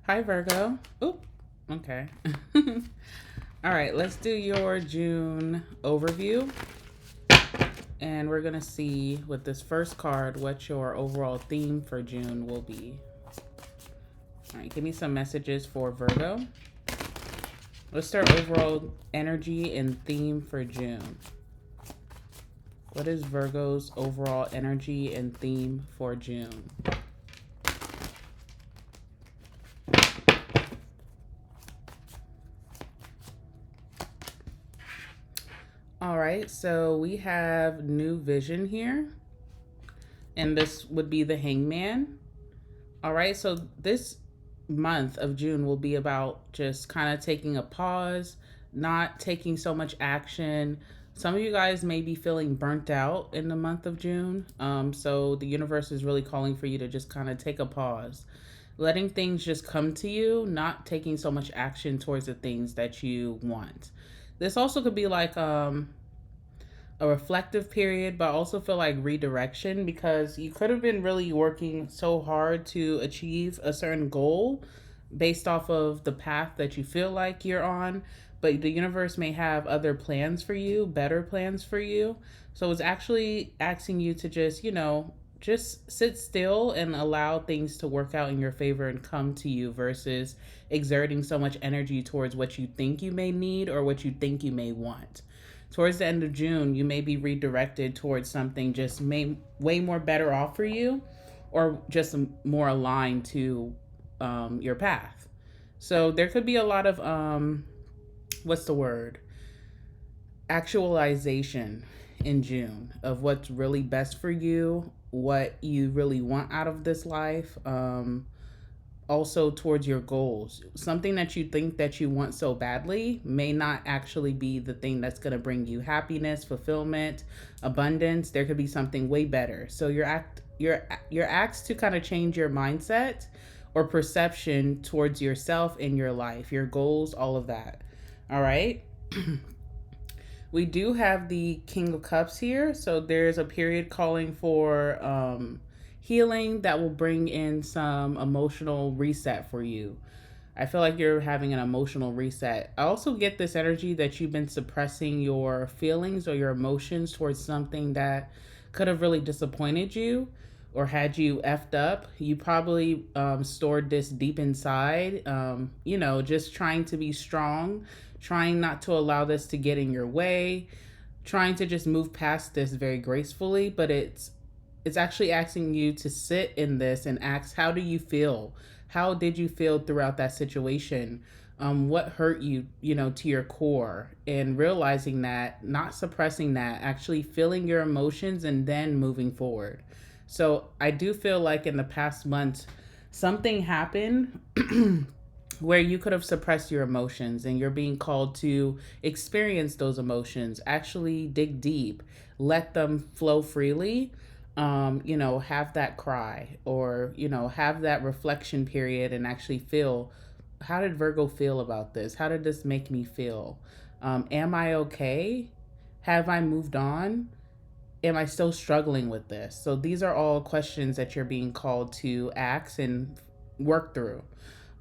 Hi, Virgo. Oop. Okay. All right, let's do your June overview. And we're going to see with this first card what your overall theme for June will be. All right, give me some messages for Virgo. Let's start overall energy and theme for June. What is Virgo's overall energy and theme for June? All right, so we have new vision here, and this would be the Hangman. All right, so this month of June will be about just kind of taking a pause, not taking so much action. Some of you guys may be feeling burnt out in the month of June. So the universe is really calling for you to just kind of take a pause, letting things just come to you, not taking so much action towards the things that you want. This also could be like a reflective period, but I also feel like redirection because you could have been really working so hard to achieve a certain goal based off of the path that you feel like you're on, but the universe may have other plans for you, better plans for you. So it's actually asking you to just, just sit still and allow things to work out in your favor and come to you versus exerting so much energy towards what you think you may need or what you think you may want. Towards the end of June, you may be redirected towards something just way more better off for you or just more aligned to your path. So there could be a lot of, what's the word? Actualization in June of what's really best for you, what you really want out of this life. Also towards your goals. Something that you think that you want so badly may not actually be the thing that's going to bring you happiness, fulfillment, abundance. There could be something way better. So you're asked to kind of change your mindset or perception towards yourself and your life, your goals, all of that. All right? We do have the King of Cups here. So there's a period calling for healing that will bring in some emotional reset for you. I feel like you're having an emotional reset. I also get this energy that you've been suppressing your feelings or your emotions towards something that could have really disappointed you or had you effed up. You probably stored this deep inside, just trying to be strong, trying not to allow this to get in your way, trying to just move past this very gracefully, but it's actually asking you to sit in this and ask, how do you feel? How did you feel throughout that situation? What hurt you, to your core? And realizing that, not suppressing that, actually feeling your emotions and then moving forward. So I do feel like in the past month, something happened where you could have suppressed your emotions and you're being called to experience those emotions, actually dig deep, let them flow freely. Have that cry or, have that reflection period and actually feel, how did Virgo feel about this? How did this make me feel? Am I okay? Have I moved on? Am I still struggling with this? So these are all questions that you're being called to ask and work through.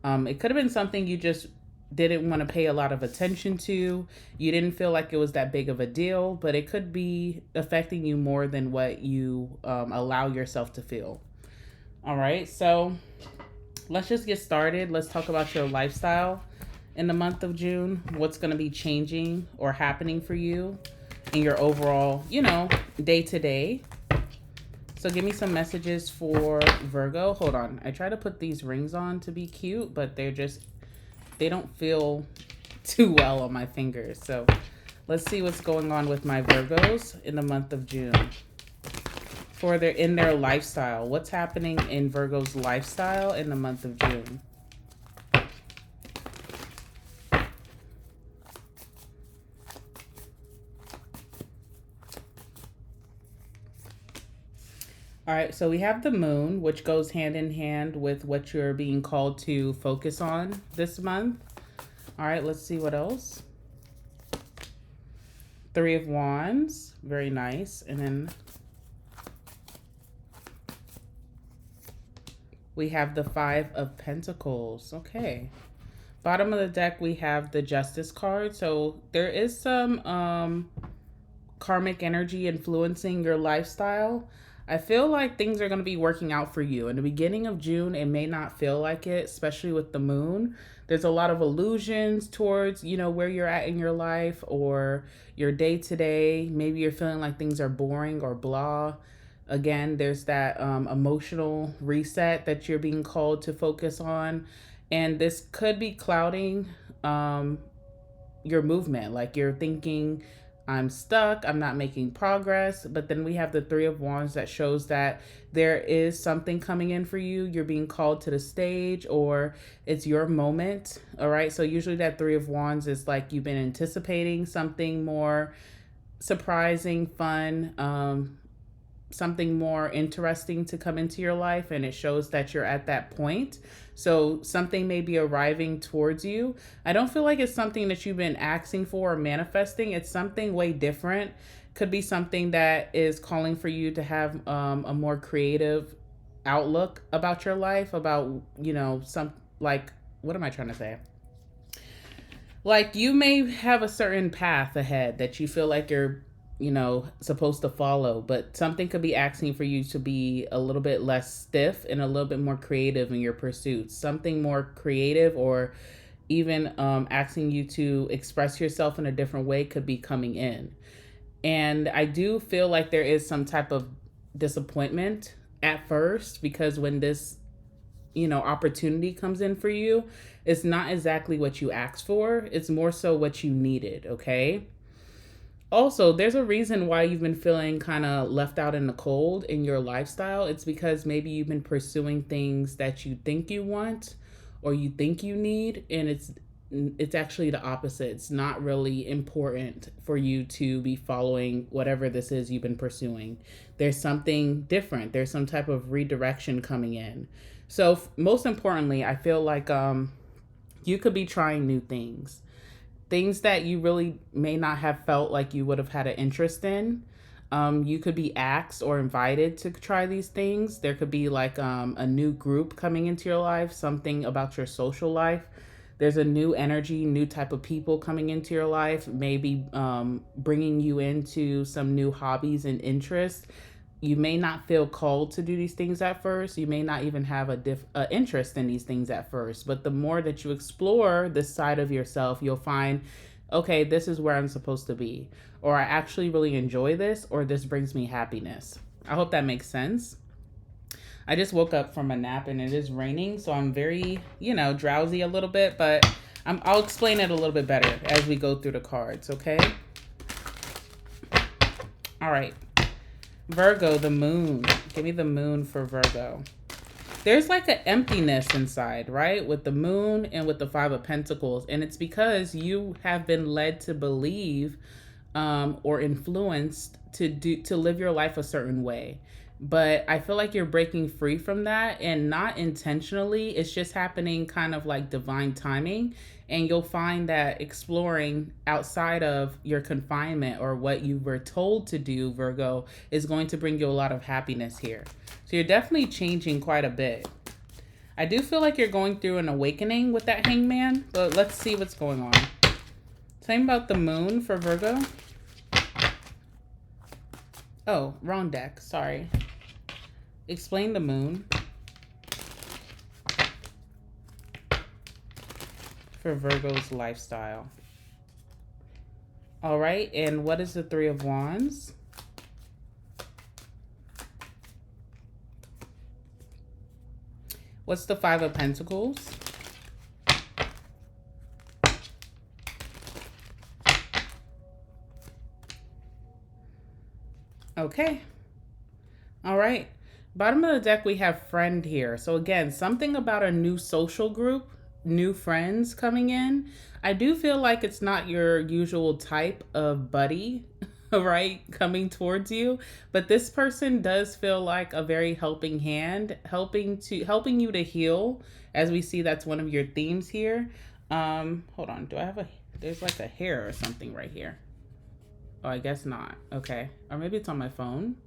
It could have been something you just didn't want to pay a lot of attention to. You didn't feel like it was that big of a deal, but it could be affecting you more than what you allow yourself to feel. All right, so let's just get started. Let's talk about your lifestyle in the month of June. What's going to be changing or happening for you in your overall, day to day. So give me some messages for Virgo. Hold on. I try to put these rings on to be cute, but they don't feel too well on my fingers. So let's see what's going on with my Virgos in the month of June. For their lifestyle. What's happening in Virgo's lifestyle in the month of June? All right, so we have the moon, which goes hand in hand with what you're being called to focus on this month. All right, let's see what else. Three of Wands, very nice. And then We have the Five of Pentacles. Okay. Bottom of the deck, we have the Justice card. So there is some karmic energy influencing your lifestyle. I feel like things are going to be working out for you. In the beginning of June, it may not feel like it, especially with the moon. There's a lot of illusions towards, where you're at in your life or your day to day. Maybe you're feeling like things are boring or blah. Again, there's that emotional reset that you're being called to focus on. And this could be clouding your movement. Like you're thinking, I'm stuck, I'm not making progress. But then we have the Three of Wands that shows that there is something coming in for you. You're being called to the stage or it's your moment. All right. So usually that Three of Wands is like you've been anticipating something more surprising, fun, something more interesting to come into your life, and it shows that you're at that point. So something may be arriving towards you. I don't feel like it's something that you've been asking for or manifesting. It's something way different. Could be something that is calling for you to have a more creative outlook about your life, about, some, like, what am I trying to say? Like you may have a certain path ahead that you feel like you're supposed to follow, but something could be asking for you to be a little bit less stiff and a little bit more creative in your pursuits. Something more creative or even asking you to express yourself in a different way could be coming in. And I do feel like there is some type of disappointment at first, because when this opportunity comes in for you, it's not exactly what you asked for. It's more so what you needed, okay? Also, there's a reason why you've been feeling kind of left out in the cold in your lifestyle. It's because maybe you've been pursuing things that you think you want or you think you need, and it's actually the opposite. It's not really important for you to be following whatever this is you've been pursuing. There's something different. There's some type of redirection coming in. So most importantly, I feel like you could be trying new things that you really may not have felt like you would have had an interest in. You could be asked or invited to try these things. There could be like a new group coming into your life, something about your social life. There's a new energy, new type of people coming into your life, maybe bringing you into some new hobbies and interests. You may not feel called to do these things at first. You may not even have a interest in these things at first. But the more that you explore this side of yourself, you'll find, okay, this is where I'm supposed to be. Or I actually really enjoy this, or this brings me happiness. I hope that makes sense. I just woke up from a nap and it is raining, so I'm very, drowsy a little bit, but I'll explain it a little bit better as we go through the cards, okay? All right. Virgo, the moon. Give me the moon for Virgo. There's like an emptiness inside, right? With the moon and with the Five of Pentacles. And it's because you have been led to believe or influenced to live your life a certain way. But I feel like you're breaking free from that, and not intentionally. It's just happening kind of like divine timing. And you'll find that exploring outside of your confinement or what you were told to do, Virgo, is going to bring you a lot of happiness here. So you're definitely changing quite a bit. I do feel like you're going through an awakening with that Hangman, but let's see what's going on. Same about the moon for Virgo. Oh, wrong deck. Sorry. Explain the moon for Virgo's lifestyle. All right, and what is the Three of Wands? What's the Five of Pentacles? Okay. All right. Bottom of the deck, we have friend here. So again, something about a new social group, new friends coming in. I do feel like it's not your usual type of buddy, right, coming towards you. But this person does feel like a very helping hand, helping you to heal. As we see, that's one of your themes here. Hold on. There's like a hair or something right here. Oh, I guess not. Okay. Or maybe it's on my phone.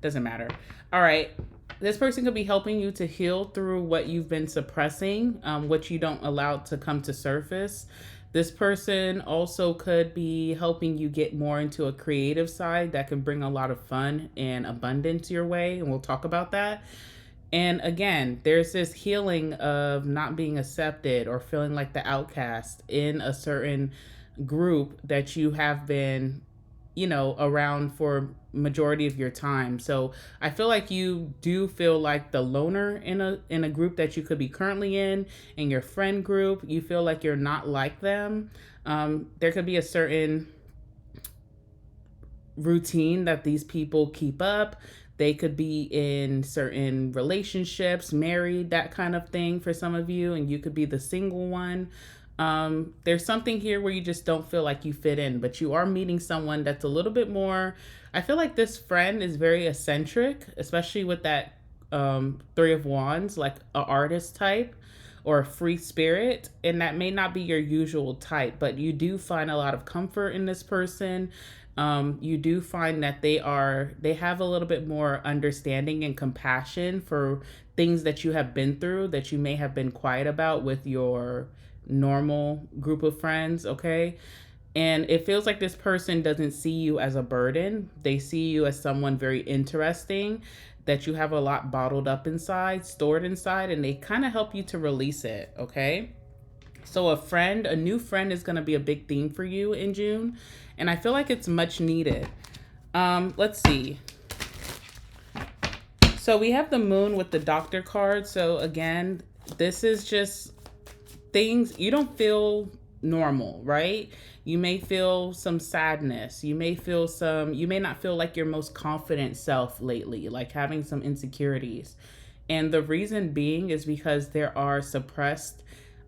Doesn't matter. All right. This person could be helping you to heal through what you've been suppressing, what you don't allow to come to surface. This person also could be helping you get more into a creative side that can bring a lot of fun and abundance your way, and we'll talk about that. And again, there's this healing of not being accepted or feeling like the outcast in a certain group that you have been, around for majority of your time. So I feel like you do feel like the loner in a group that you could be currently in your friend group. You feel like you're not like them. There could be a certain routine that these people keep up. They could be in certain relationships, married, that kind of thing for some of you, and you could be the single one. There's something here where you just don't feel like you fit in, but you are meeting someone that's a little bit more. I feel like this friend is very eccentric, especially with that Three of Wands, like a artist type or a free spirit, and that may not be your usual type, but you do find a lot of comfort in this person. You do find that they have a little bit more understanding and compassion for things that you have been through that you may have been quiet about with your normal group of friends, okay? And it feels like this person doesn't see you as a burden. They see you as someone very interesting, that you have a lot bottled up inside, stored inside, and they kind of help you to release it, okay? So a new friend is going to be a big theme for you in June, and I feel like it's much needed. Let's see. So we have the moon with the doctor card. So again, this is just things you don't feel normal, right? You may feel some sadness. You may not feel like your most confident self lately, like having some insecurities. And the reason being is because there are suppressed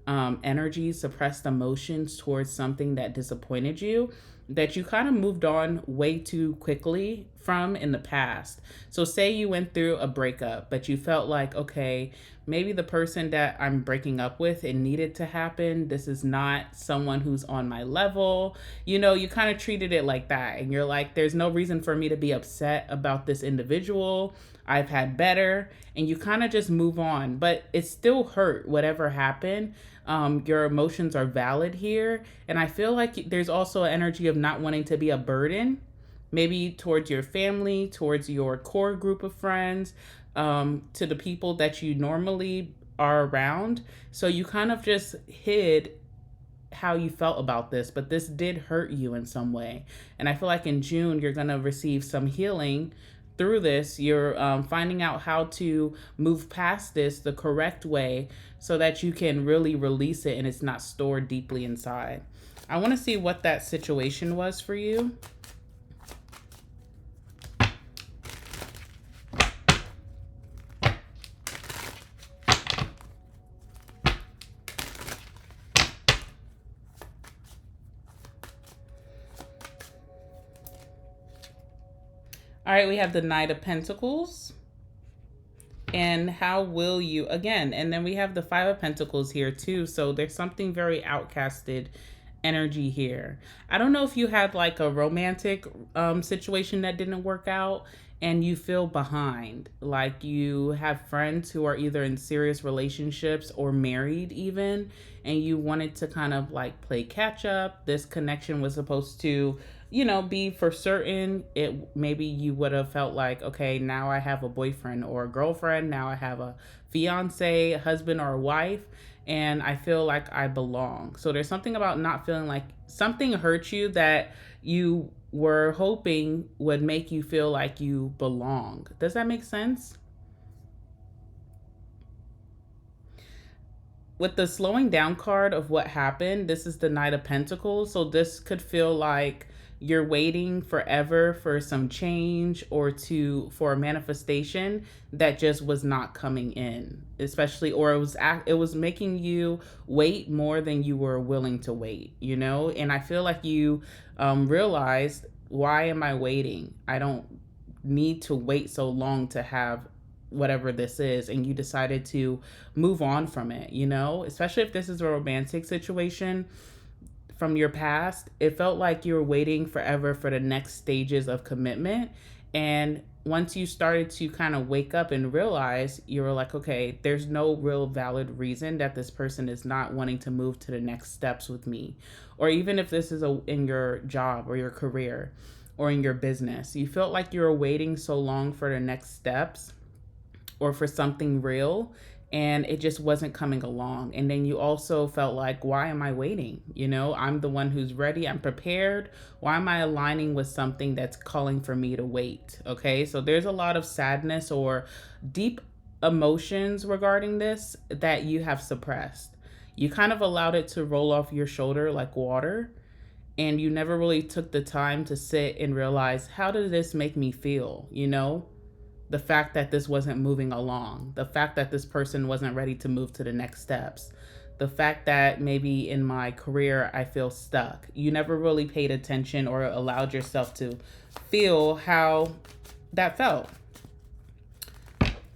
energies, suppressed emotions towards something that disappointed you, that you kind of moved on way too quickly from in the past. So say you went through a breakup, but you felt like, okay, maybe the person that I'm breaking up with, it needed to happen. This is not someone who's on my level. You kind of treated it like that. And you're like, there's no reason for me to be upset about this individual. I've had better. And you kind of just move on. But it still hurt, whatever happened. Your emotions are valid here. And I feel like there's also an energy of not wanting to be a burden, maybe towards your family, towards your core group of friends, to the people that you normally are around. So you kind of just hid how you felt about this, but this did hurt you in some way. And I feel like in June, you're going to receive some healing through this. You're finding out how to move past this the correct way so that you can really release it and it's not stored deeply inside. I want to see what that situation was for you. All right, we have the Knight of Pentacles. And how will you, again, and then we have the Five of Pentacles here too. So there's something very outcasted energy here. I don't know if you had like a romantic situation that didn't work out and you feel behind. Like you have friends who are either in serious relationships or married even, and you wanted to kind of like play catch up. This connection was supposed to be for certain. It maybe you would have felt like, okay, now I have a boyfriend or a girlfriend, now I have a fiance, a husband or a wife, and I feel like I belong. So there's something about not feeling like something hurt you that you were hoping would make you feel like you belong. Does that make sense? With the slowing down card of what happened, this is the Knight of Pentacles. So this could feel like you're waiting forever for some change or for a manifestation that just was not coming in, especially, or it was making you wait more than you were willing to wait, And I feel like you realized, why am I waiting? I don't need to wait so long to have whatever this is, and you decided to move on from it, especially if this is a romantic situation from your past. It felt like you were waiting forever for the next stages of commitment, and once you started to kind of wake up and realize, you were like, okay, there's no real valid reason that this person is not wanting to move to the next steps with me. Or even if this is in your job or your career or in your business, you felt like you were waiting so long for the next steps or for something real, and it just wasn't coming along. And then you also felt like, why am I waiting? I'm the one who's ready, I'm prepared. Why am I aligning with something that's calling for me to wait? Okay, so there's a lot of sadness or deep emotions regarding this that you have suppressed. You kind of allowed it to roll off your shoulder like water, and you never really took the time to sit and realize, how did this make me feel? The fact that this wasn't moving along, the fact that this person wasn't ready to move to the next steps, the fact that maybe in my career I feel stuck. You never really paid attention or allowed yourself to feel how that felt.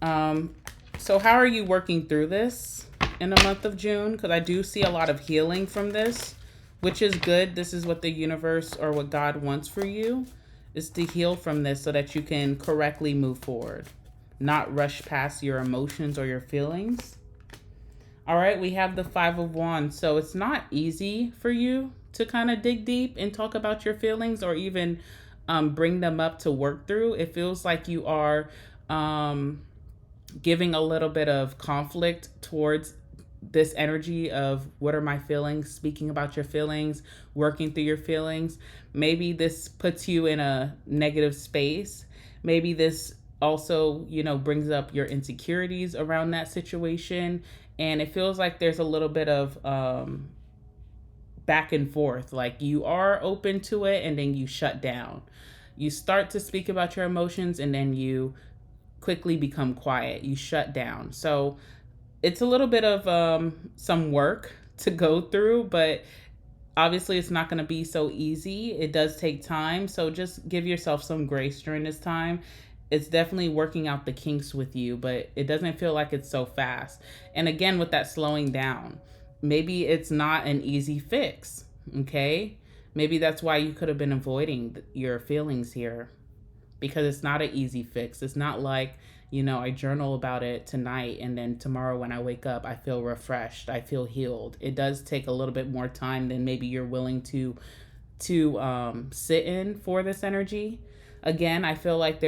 So how are you working through this in the month of June? Because I do see a lot of healing from this, which is good. This is what the universe or what God wants for you, is to heal from this so that you can correctly move forward, not rush past your emotions or your feelings. All right, we have the Five of Wands. So it's not easy for you to kind of dig deep and talk about your feelings or even bring them up to work through. It feels like you are giving a little bit of conflict towards this energy of what are my feelings, speaking about your feelings, working through your feelings. Maybe this puts you in a negative space. Maybe this also, brings up your insecurities around that situation. And it feels like there's a little bit of back and forth. Like you are open to it and then you shut down. You start to speak about your emotions and then you quickly become quiet. You shut down. So it's a little bit of some work to go through, but obviously it's not going to be so easy. It does take time. So just give yourself some grace during this time. It's definitely working out the kinks with you, but it doesn't feel like it's so fast. And again, with that slowing down, maybe it's not an easy fix. Okay. Maybe that's why you could have been avoiding your feelings here, because it's not an easy fix. It's not like, I journal about it tonight and then tomorrow when I wake up, I feel refreshed, I feel healed. It does take a little bit more time than maybe you're willing to sit in for this energy. Again, I feel like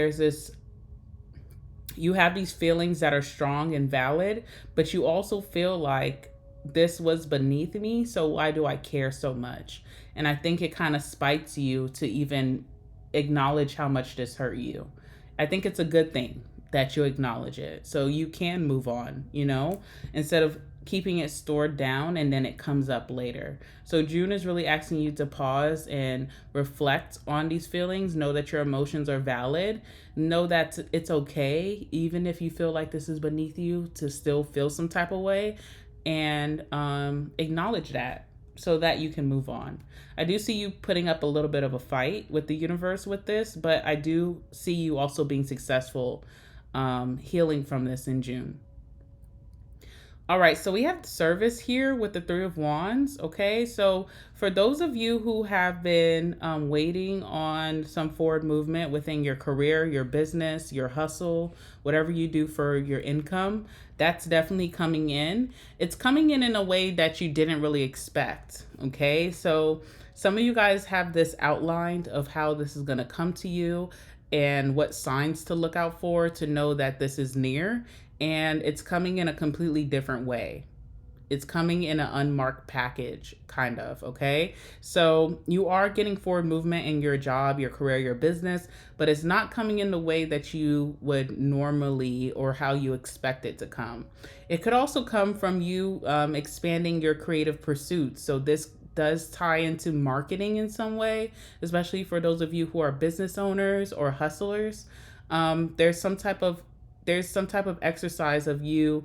you have these feelings that are strong and valid, but you also feel like this was beneath me, so why do I care so much? And I think it kind of spites you to even acknowledge how much this hurt you. I think it's a good thing that you acknowledge it so you can move on, instead of keeping it stored down and then it comes up later. So June is really asking you to pause and reflect on these feelings. Know that your emotions are valid. Know that it's okay, even if you feel like this is beneath you, to still feel some type of way, and acknowledge that so that you can move on. I do see you putting up a little bit of a fight with the universe with this, but I do see you also being successful healing from this in June. All right, so we have the service here with the Three of Wands. Okay, so for those of you who have been waiting on some forward movement within your career, your business, your hustle, whatever you do for your income, that's definitely coming in. It's coming in a way that you didn't really expect. Okay, so some of you guys have this outlined of how this is going to come to you and what signs to look out for to know that this is near. And it's coming in a completely different way. It's coming in an unmarked package, kind of, okay? So you are getting forward movement in your job, your career, your business, but it's not coming in the way that you would normally or how you expect it to come. It could also come from you expanding your creative pursuits. So this does tie into marketing in some way, especially for those of you who are business owners or hustlers. There's some type of exercise of you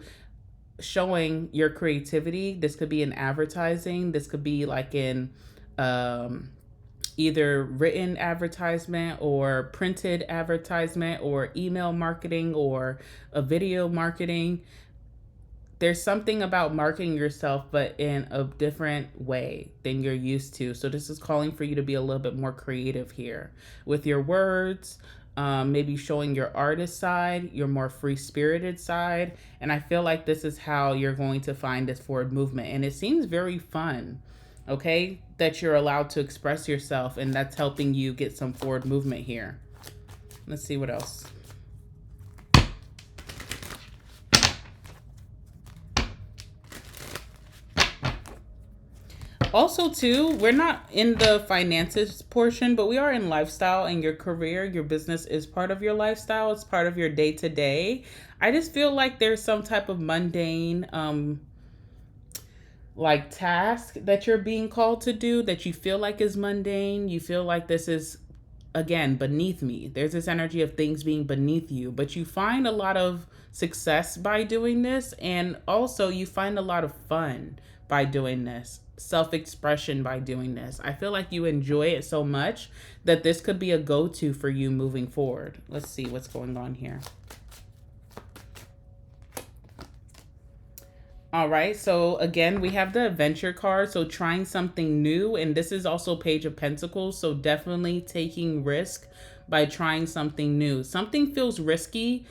showing your creativity. This could be in advertising. This could be like in either written advertisement or printed advertisement or email marketing or a video marketing. There's something about marketing yourself, but in a different way than you're used to. So this is calling for you to be a little bit more creative here with your words, maybe showing your artist side, your more free spirited side. And I feel like this is how you're going to find this forward movement. And it seems very fun, okay, that you're allowed to express yourself, and that's helping you get some forward movement here. Let's see what else. Also, too, we're not in the finances portion, but we are in lifestyle, and your career, your business is part of your lifestyle. It's part of your day to day. I just feel like there's some type of mundane, like task that you're being called to do that you feel like is mundane. You feel like this is, again, beneath me. There's this energy of things being beneath you, but you find a lot of success by doing this, and also you find a lot of fun by doing this, self-expression by doing this. I feel like you enjoy it so much that this could be a go-to for you moving forward. Let's see what's going on here. All right, so again, we have the adventure card, so trying something new, and this is also Page of Pentacles, so definitely taking risk by trying something new. Something feels risky,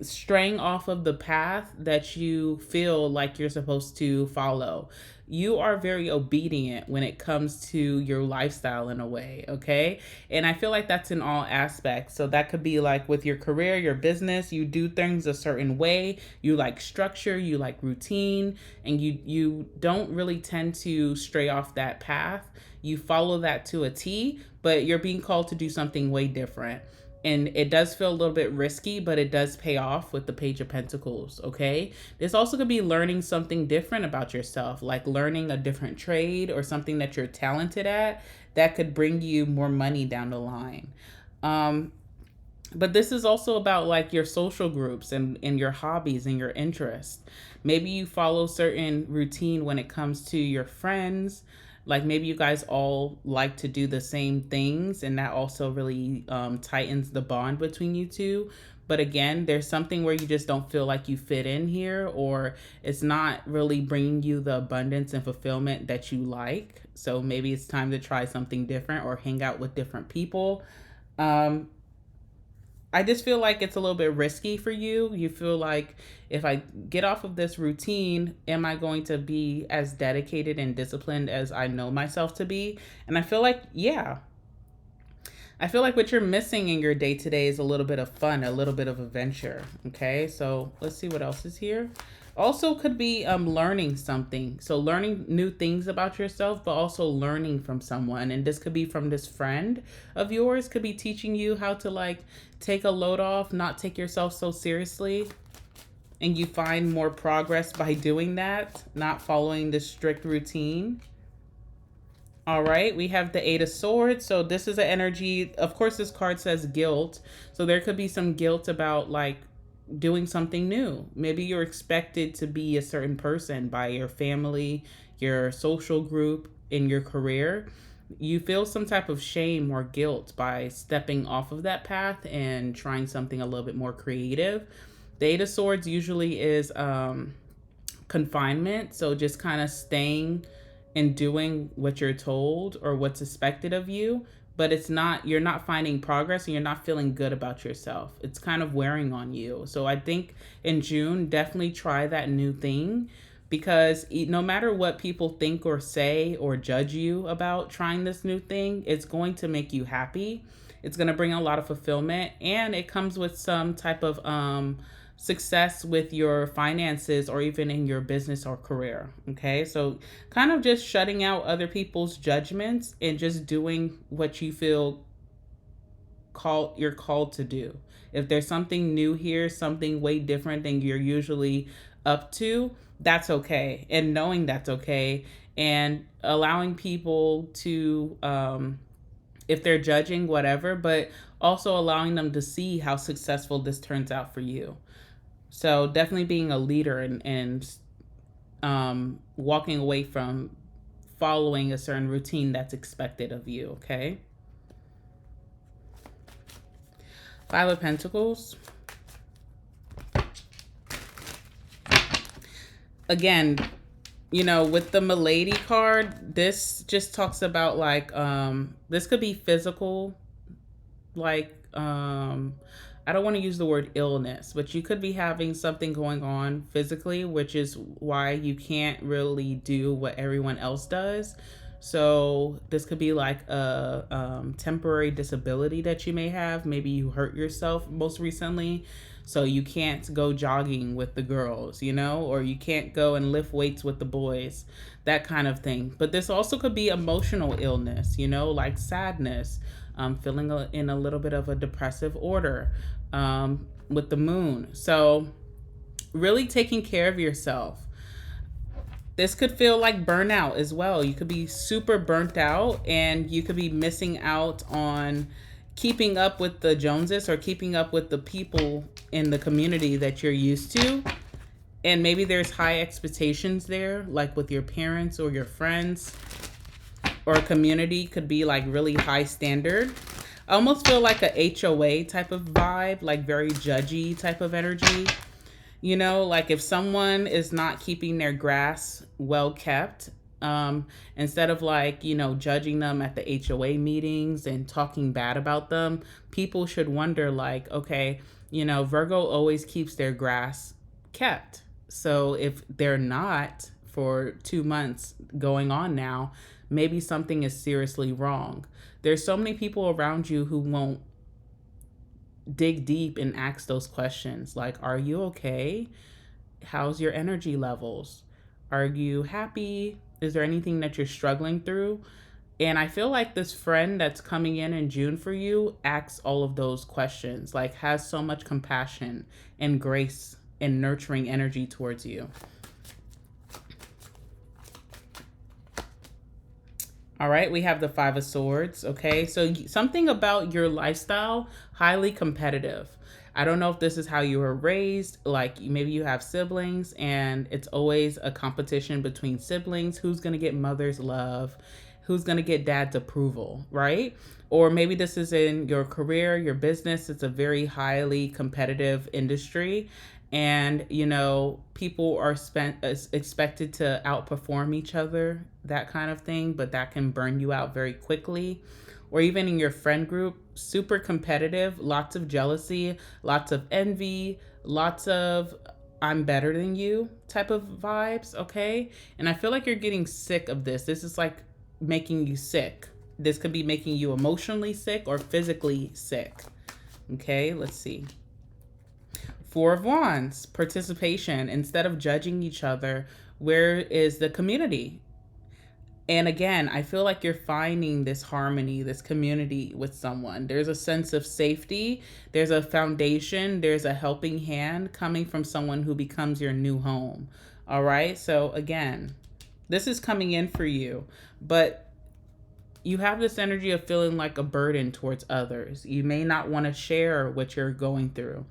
straying off of the path that you feel like you're supposed to follow. You are very obedient when it comes to your lifestyle in a way, okay? And I feel like that's in all aspects. So that could be like with your career, your business, you do things a certain way, you like structure, you like routine, and you don't really tend to stray off that path. You follow that to a T, but you're being called to do something way different. And it does feel a little bit risky, but it does pay off with the Page of Pentacles, okay? This also could be learning something different about yourself, like learning a different trade or something that you're talented at that could bring you more money down the line. But this is also about like your social groups and your hobbies and your interests. Maybe you follow certain routine when it comes to your friends. Like maybe you guys all like to do the same things, and that also really tightens the bond between you two. But again, there's something where you just don't feel like you fit in here, or it's not really bringing you the abundance and fulfillment that you like. So maybe it's time to try something different or hang out with different people. I just feel like it's a little bit risky for you. You feel like if I get off of this routine, am I going to be as dedicated and disciplined as I know myself to be? And I feel like, yeah. I feel like what you're missing in your day to day is a little bit of fun, a little bit of adventure. Okay, so let's see what else is here. Also could be learning something. So learning new things about yourself, but also learning from someone. And this could be from this friend of yours, could be teaching you how to like take a load off, not take yourself so seriously. And you find more progress by doing that, not following the strict routine. All right, we have the Eight of Swords. So this is an energy, of course, this card says guilt. So there could be some guilt about like doing something new. Maybe you're expected to be a certain person by your family, your social group, in your career. You feel some type of shame or guilt by stepping off of that path and trying something a little bit more creative. The Eight of Swords usually is confinement. So just kind of staying and doing what you're told or what's expected of you, but it's not, you're not finding progress and you're not feeling good about yourself. It's kind of wearing on you. So I think in June, definitely try that new thing, because no matter what people think or say or judge you about trying this new thing, it's going to make you happy. It's going to bring a lot of fulfillment, and it comes with some type of success with your finances or even in your business or career. Okay, so kind of just shutting out other people's judgments and just doing what you feel you're called to do. If there's something new here, something way different than you're usually up to, that's okay. And knowing that's okay, and allowing people to if they're judging, whatever, but also allowing them to see how successful this turns out for you. So definitely being a leader and walking away from following a certain routine that's expected of you, okay? Five of Pentacles. Again, you know, with the Milady card, this just talks about like, this could be physical, like I don't want to use the word illness, but you could be having something going on physically, which is why you can't really do what everyone else does. So this could be like a temporary disability that you may have. Maybe you hurt yourself most recently, so you can't go jogging with the girls, you know, or you can't go and lift weights with the boys, that kind of thing. But this also could be emotional illness, you know, like sadness, feeling in a little bit of a depressive order, with the moon. So really taking care of yourself. This could feel like burnout as well. You could be super burnt out and you could be missing out on keeping up with the Joneses or keeping up with the people in the community that you're used to. And maybe there's high expectations there, like with your parents or your friends, or a community could be like really high standard. I almost feel like a HOA type of vibe, like very judgy type of energy. You know, like if someone is not keeping their grass well kept, instead of like, you know, judging them at the HOA meetings and talking bad about them, people should wonder like, okay, you know, Virgo always keeps their grass kept. So if they're not for 2 months going on now, maybe something is seriously wrong. There's so many people around you who won't dig deep and ask those questions like, are you okay? How's your energy levels? Are you happy? Is there anything that you're struggling through? And I feel like this friend that's coming in June for you asks all of those questions, like has so much compassion and grace and nurturing energy towards you. All right, we have the Five of Swords. Okay, so something about your lifestyle, highly competitive. I don't know if this is how you were raised. Like maybe you have siblings and it's always a competition between siblings. Who's going to get mother's love? Who's going to get dad's approval, right? Or maybe this is in your career, your business. It's a very highly competitive industry. And, you know, people are expected to outperform each other, that kind of thing, but that can burn you out very quickly. Or even in your friend group, super competitive, lots of jealousy, lots of envy, lots of I'm better than you type of vibes, okay? And I feel like you're getting sick of this. This is like making you sick. This could be making you emotionally sick or physically sick. Okay, let's see. Four of Wands, participation. Instead of judging each other, where is the community? And again, I feel like you're finding this harmony, this community with someone. There's a sense of safety. There's a foundation. There's a helping hand coming from someone who becomes your new home. All right. So again, this is coming in for you, but you have this energy of feeling like a burden towards others. You may not want to share what you're going through.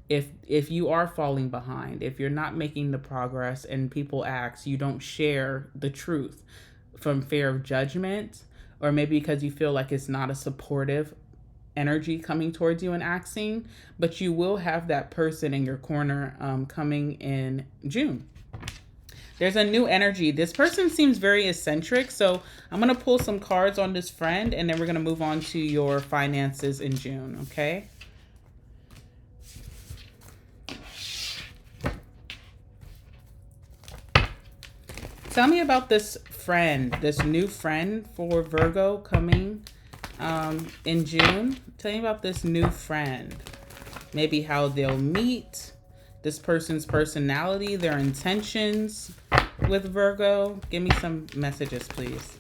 If you are falling behind, if you're not making the progress and people ask, you don't share the truth from fear of judgment, or maybe because you feel like it's not a supportive energy coming towards you and asking, but you will have that person in your corner coming in June. There's a new energy. This person seems very eccentric, so I'm going to pull some cards on this friend, and then we're going to move on to your finances in June, okay? Tell me about this friend, this new friend for Virgo coming in June. Tell me about this new friend. Maybe how they'll meet, this person's personality, their intentions with Virgo. Give me some messages, please.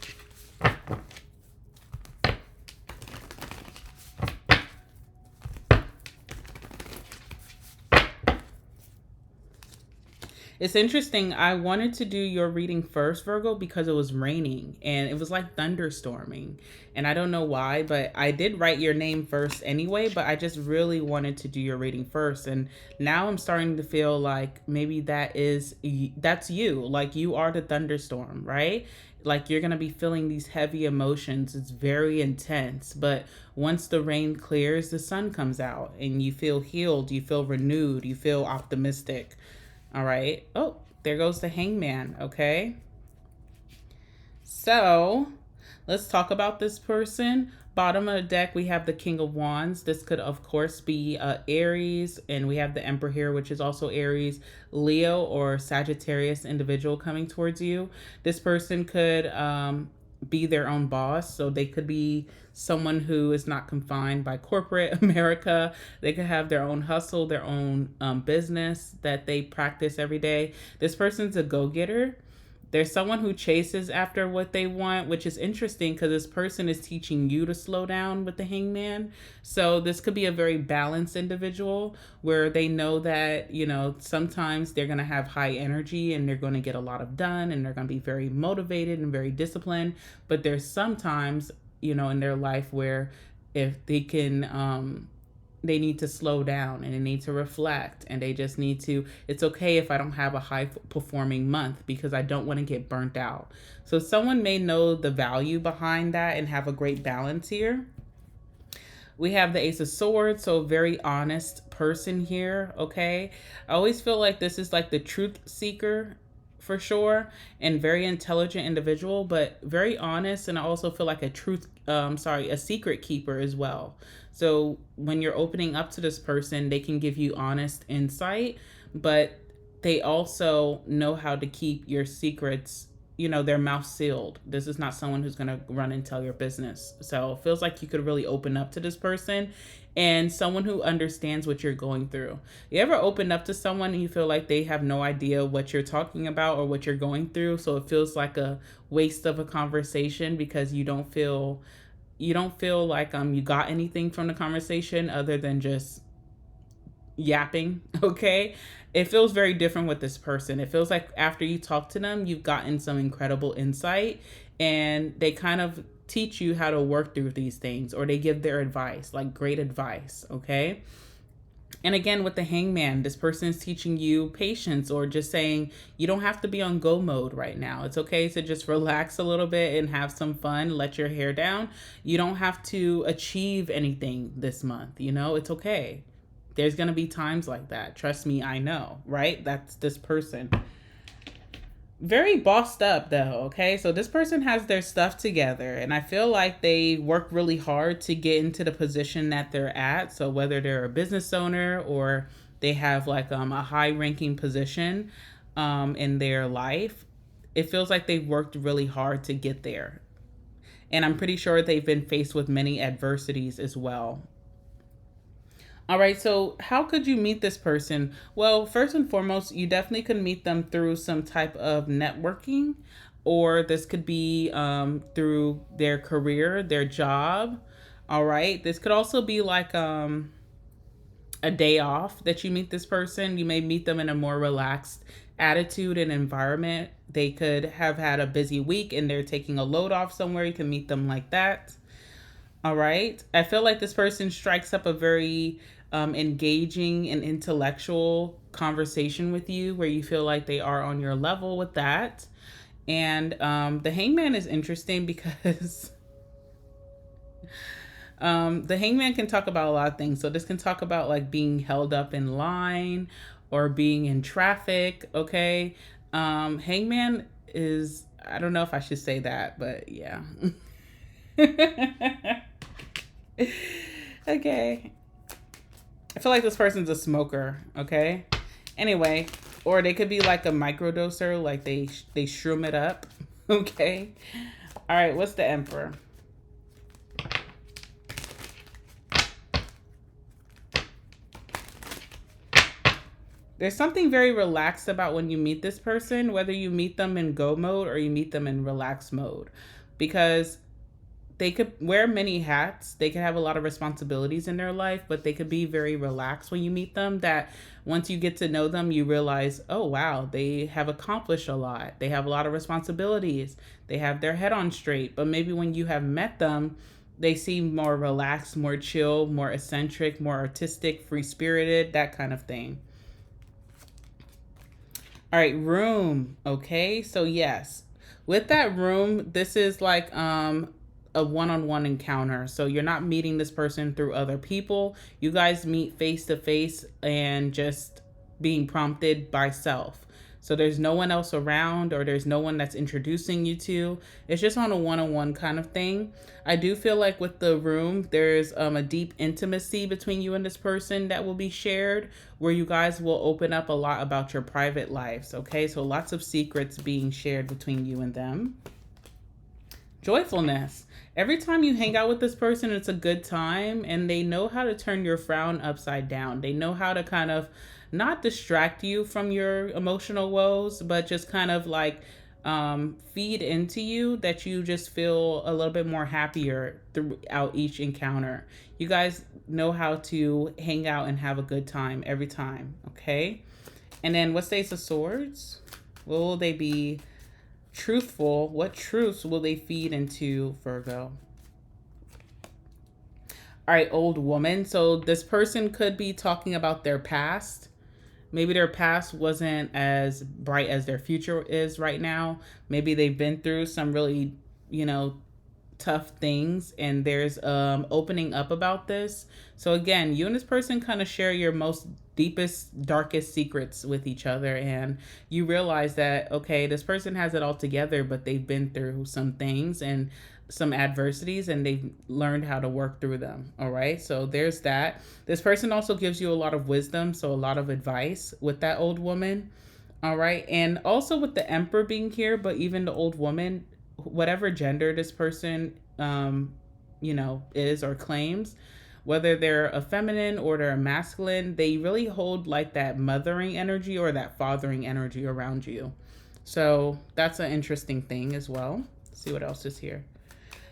It's interesting. I wanted to do your reading first, Virgo, because it was raining and it was like thunderstorming. And I don't know why, but I did write your name first anyway, but I just really wanted to do your reading first. And now I'm starting to feel like maybe that's you. Like you are the thunderstorm, right? Like you're going to be feeling these heavy emotions. It's very intense. But once the rain clears, the sun comes out and you feel healed. You feel renewed. You feel optimistic. All right. Oh, there goes the hangman. Okay. So let's talk about this person. Bottom of the deck, we have the King of Wands. This could, of course, be Aries, and we have the Emperor here, which is also Aries, Leo, or Sagittarius individual coming towards you. This person could be their own boss, so they could be someone who is not confined by corporate America. They could have their own hustle, their own business that they practice every day. This person's a go-getter. There's someone who chases after what they want, which is interesting because this person is teaching you to slow down with the Hangman. So this could be a very balanced individual where they know that, you know, sometimes they're going to have high energy and they're going to get a lot of done and they're going to be very motivated and very disciplined. But there's sometimes, you know, in their life where if they can, they need to slow down and they need to reflect and they just need to, it's okay if I don't have a high performing month because I don't want to get burnt out. So someone may know the value behind that and have a great balance here. We have the Ace of Swords, so a very honest person here, okay? I always feel like this is like the truth seeker for sure, and very intelligent individual, but very honest, and I also feel like a secret keeper as well. So when you're opening up to this person, they can give you honest insight, but they also know how to keep your secrets, you know, their mouth sealed. This is not someone who's going to run and tell your business. So it feels like you could really open up to this person and someone who understands what you're going through. You ever open up to someone and you feel like they have no idea what you're talking about or what you're going through? So it feels like a waste of a conversation because you don't feel like you got anything from the conversation other than just yapping, okay? It feels very different with this person. It feels like after you talk to them, you've gotten some incredible insight and they kind of teach you how to work through these things, or they give their advice, like great advice, okay? And again, with the Hangman, this person is teaching you patience or just saying you don't have to be on go mode right now. It's okay to just relax a little bit and have some fun, let your hair down. You don't have to achieve anything this month, you know? It's okay. There's going to be times like that. Trust me, I know, right? That's this person. Very bossed up though, okay? So this person has their stuff together and I feel like they work really hard to get into the position that they're at. So whether they're a business owner or they have like a high ranking position in their life, it feels like they've worked really hard to get there. And I'm pretty sure they've been faced with many adversities as well. All right, so how could you meet this person? Well, first and foremost, you definitely could meet them through some type of networking, or this could be through their career, their job. All right, this could also be like a day off that you meet this person. You may meet them in a more relaxed attitude and environment. They could have had a busy week and they're taking a load off somewhere. You can meet them like that. All right. I feel like this person strikes up a very engaging and intellectual conversation with you where you feel like they are on your level with that. And the Hangman is interesting because the Hangman can talk about a lot of things. So this can talk about like being held up in line or being in traffic. Okay. Hangman is, I don't know if I should say that, but yeah. Okay. I feel like this person's a smoker, okay? Anyway, or they could be like a microdoser, like they shroom it up, okay? All right, what's the Emperor? There's something very relaxed about when you meet this person, whether you meet them in go mode or you meet them in relax mode, because they could wear many hats. They could have a lot of responsibilities in their life, but they could be very relaxed when you meet them, that once you get to know them, you realize, oh, wow, they have accomplished a lot. They have a lot of responsibilities. They have their head on straight. But maybe when you have met them, they seem more relaxed, more chill, more eccentric, more artistic, free-spirited, that kind of thing. All right, room. Okay, so yes. With that room, this is like a one-on-one encounter. So you're not meeting this person through other people. You guys meet face to face and just being prompted by self. So there's no one else around, or there's no one that's introducing you to. It's just on a one-on-one kind of thing. I do feel like with the room, there's a deep intimacy between you and this person that will be shared, where you guys will open up a lot about your private lives. Okay, so lots of secrets being shared between you and them. Joyfulness. Every time you hang out with this person, it's a good time, and they know how to turn your frown upside down. They know how to kind of not distract you from your emotional woes, but just kind of like feed into you, that you just feel a little bit more happier throughout each encounter. You guys know how to hang out and have a good time every time, okay? And then what's the Ace of Swords? Will they be truthful? What truths will they feed into Virgo? All right, old woman. So this person could be talking about their past. Maybe their past wasn't as bright as their future is right now. Maybe they've been through some really, you know, tough things, and there's opening up about this. So again, you and this person kind of share your most deepest, darkest secrets with each other, and you realize that, okay, this person has it all together, but they've been through some things and some adversities, and they've learned how to work through them. All right, so there's that. This person also gives you a lot of wisdom, so a lot of advice with that old woman. All right, and also with the Emperor being here, but even the old woman, whatever gender this person is or claims, whether they're a feminine or they're a masculine, they really hold like that mothering energy or that fathering energy around you. So that's an interesting thing as well. Let's see what else is here.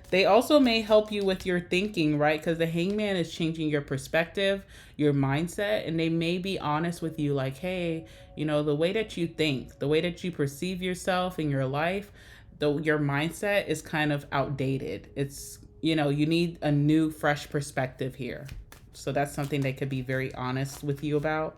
They also may help you with your thinking, right? Because the Hangman is changing your perspective, your mindset, and they may be honest with you like, hey, the way that you think, the way that you perceive yourself in your life, though your mindset is kind of outdated. It's, you need a new, fresh perspective here. So that's something they could be very honest with you about.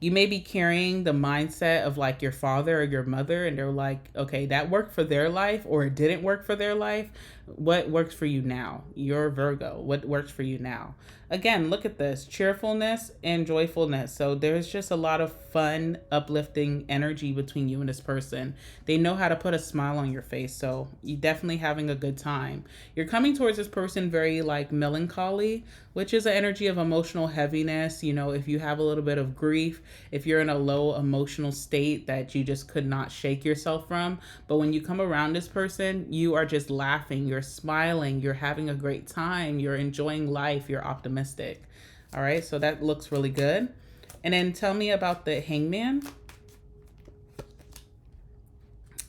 You may be carrying the mindset of like your father or your mother, and they're like, okay, that worked for their life, or it didn't work for their life. What works for you now? You're Virgo. What works for you now? Again, look at this: cheerfulness and joyfulness. So there's just a lot of fun, uplifting energy between you and this person. They know how to put a smile on your face. So you're definitely having a good time. You're coming towards this person very like melancholy, which is an energy of emotional heaviness. If you have a little bit of grief, if you're in a low emotional state that you just could not shake yourself from. But when you come around this person, you are just laughing, you're smiling, you're having a great time, you're enjoying life, you're optimistic. All right, so that looks really good. And then tell me about the Hangman.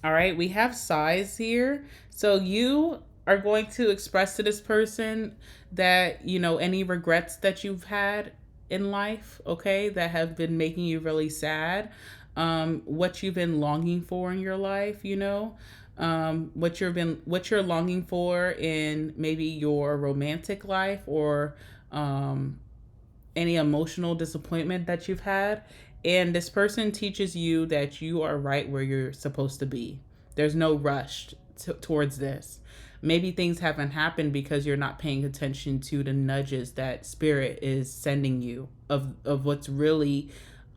All right, we have size here. So you are going to express to this person that, any regrets that you've had in life, okay, that have been making you really sad, what you've been longing for in your life, what you're longing for in maybe your romantic life, or any emotional disappointment that you've had. And this person teaches you that you are right where you're supposed to be. There's no rush towards this. Maybe things haven't happened because you're not paying attention to the nudges that spirit is sending you of what's really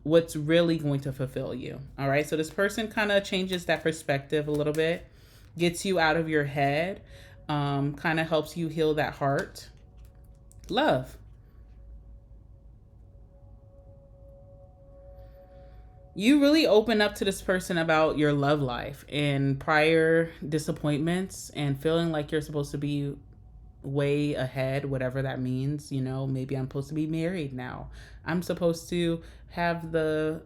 going to fulfill you. All right, so this person kind of changes that perspective a little bit, gets you out of your head, kind of helps you heal that heart. Love. You really open up to this person about your love life and prior disappointments, and feeling like you're supposed to be way ahead, whatever that means. Maybe I'm supposed to be married now. I'm supposed to have the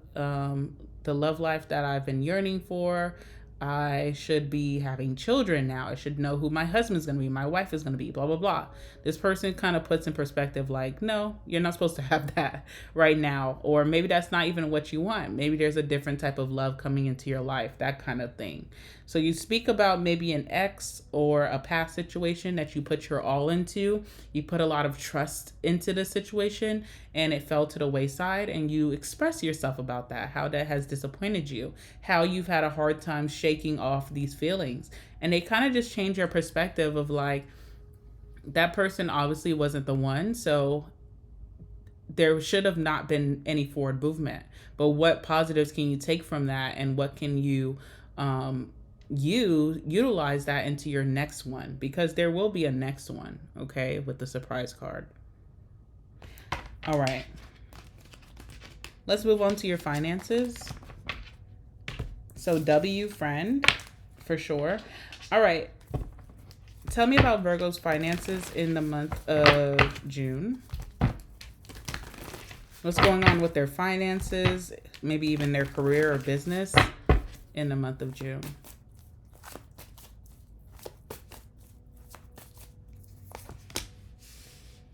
love life that I've been yearning for. I should be having children now. I should know who my husband's going to be, my wife is going to be, blah, blah, blah. This person kind of puts in perspective like, no, you're not supposed to have that right now. Or maybe that's not even what you want. Maybe there's a different type of love coming into your life, that kind of thing. So you speak about maybe an ex or a past situation that you put your all into. You put a lot of trust into the situation and it fell to the wayside, and you express yourself about that, how that has disappointed you, how you've had a hard time shaking off these feelings. And they kind of just change your perspective of like, that person obviously wasn't the one. So there should have not been any forward movement. But what positives can you take from that, and what can you utilize that into your next one? Because there will be a next one, okay, with the surprise card. All right. Let's move on to your finances. So W, friend, for sure. All right. Tell me about Virgo's finances in the month of June. What's going on with their finances, maybe even their career or business in the month of June.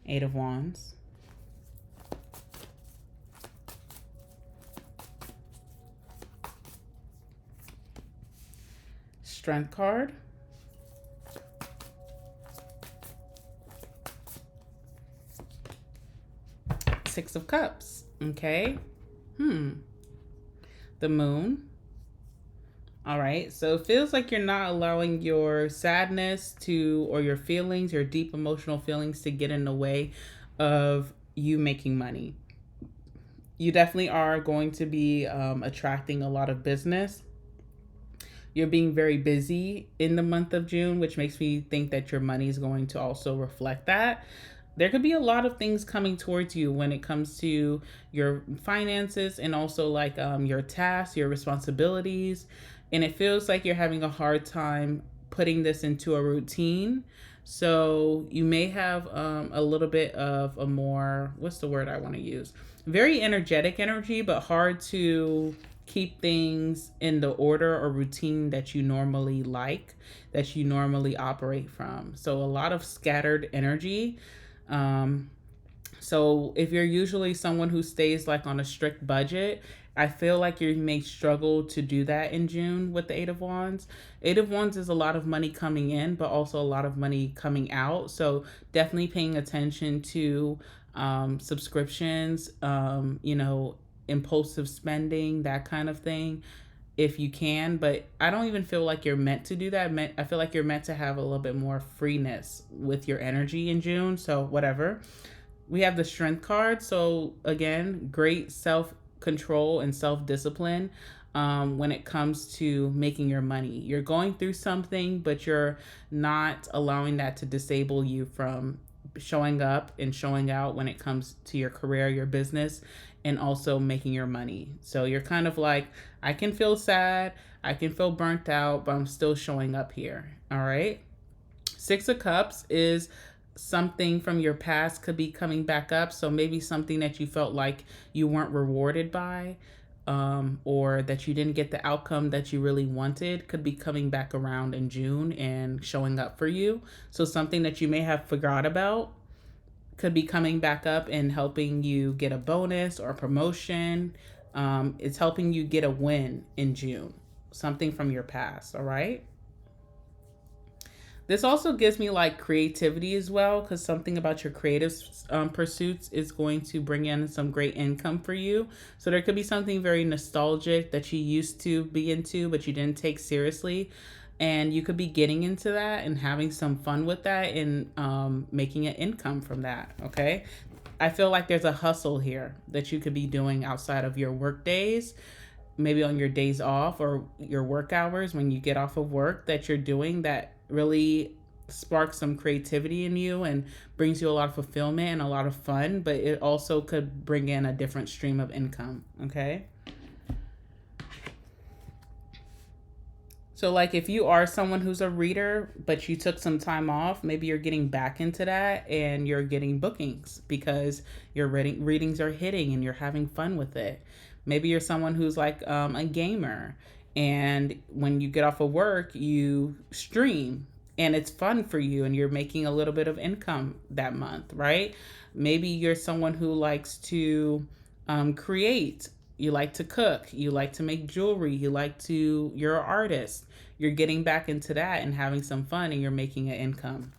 Eight of Wands. Strength card. Six of Cups. Okay. The Moon. All right. So it feels like you're not allowing your sadness to, or your feelings, your deep emotional feelings, to get in the way of you making money. You definitely are going to be attracting a lot of business. You're being very busy in the month of June, which makes me think that your money is going to also reflect that. There could be a lot of things coming towards you when it comes to your finances, and also like your tasks, your responsibilities. And it feels like you're having a hard time putting this into a routine. So you may have a little bit of a more, what's the word I want to use? Very energetic energy, but hard to keep things in the order or routine that you normally like, that you normally operate from. So a lot of scattered energy. So if you're usually someone who stays like on a strict budget, I feel like you may struggle to do that in June with the Eight of Wands. Eight of Wands is a lot of money coming in, but also a lot of money coming out. So definitely paying attention to subscriptions, impulsive spending, that kind of thing, if you can. But I don't even feel like you're meant to do that. I feel like you're meant to have a little bit more freeness with your energy in June. So whatever. We have the Strength card. So again, great self-control and self-discipline when it comes to making your money. You're going through something, but you're not allowing that to disable you from showing up and showing out when it comes to your career, your business, and also making your money. So you're kind of like, I can feel sad, I can feel burnt out, but I'm still showing up here. All right. Six of Cups is something from your past could be coming back up. So maybe something that you felt like you weren't rewarded by, or that you didn't get the outcome that you really wanted, could be coming back around in June and showing up for you. So something that you may have forgot about could be coming back up and helping you get a bonus or a promotion. It's helping you get a win in June, something from your past. All right. This also gives me like creativity as well, because something about your creative pursuits is going to bring in some great income for you. So there could be something very nostalgic that you used to be into, but you didn't take seriously. And you could be getting into that and having some fun with that, and making an income from that. Okay. I feel like there's a hustle here that you could be doing outside of your work days, maybe on your days off or your work hours when you get off of work, that you're doing that really sparks some creativity in you and brings you a lot of fulfillment and a lot of fun, but it also could bring in a different stream of income. Okay. So like if you are someone who's a reader, but you took some time off, maybe you're getting back into that and you're getting bookings because your readings are hitting and you're having fun with it. Maybe you're someone who's like a gamer, and when you get off of work, you stream and it's fun for you and you're making a little bit of income that month, right? Maybe you're someone who likes to create. You like to cook, you like to make jewelry, you're an artist. You're getting back into that and having some fun, and you're making an income.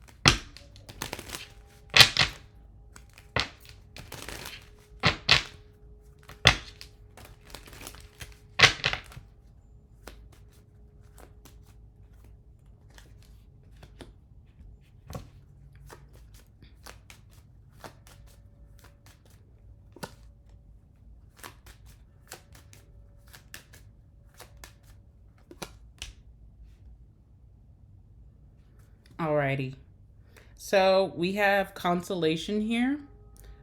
Alrighty. So we have consolation here.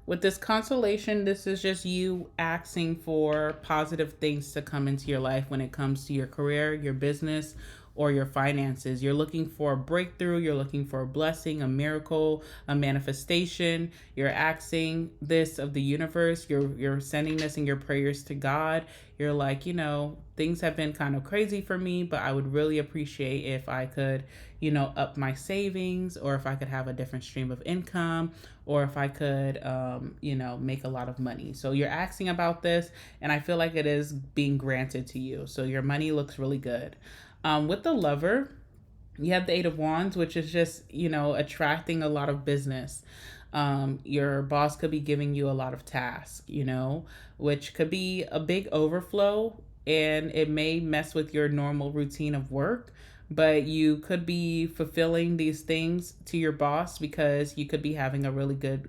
With this consolation, this is just you asking for positive things to come into your life when it comes to your career, your business, or your finances. You're looking for a breakthrough, you're looking for a blessing, a miracle, a manifestation. You're asking this of the universe. You're sending this in your prayers to God. You're like, things have been kind of crazy for me, but I would really appreciate if I could, up my savings, or if I could have a different stream of income, or if I could, make a lot of money. So you're asking about this, and I feel like it is being granted to you. So your money looks really good. With the lover, you have the Eight of Wands, which is just, attracting a lot of business. Your boss could be giving you a lot of tasks, which could be a big overflow, and it may mess with your normal routine of work. But you could be fulfilling these things to your boss because you could be having a really good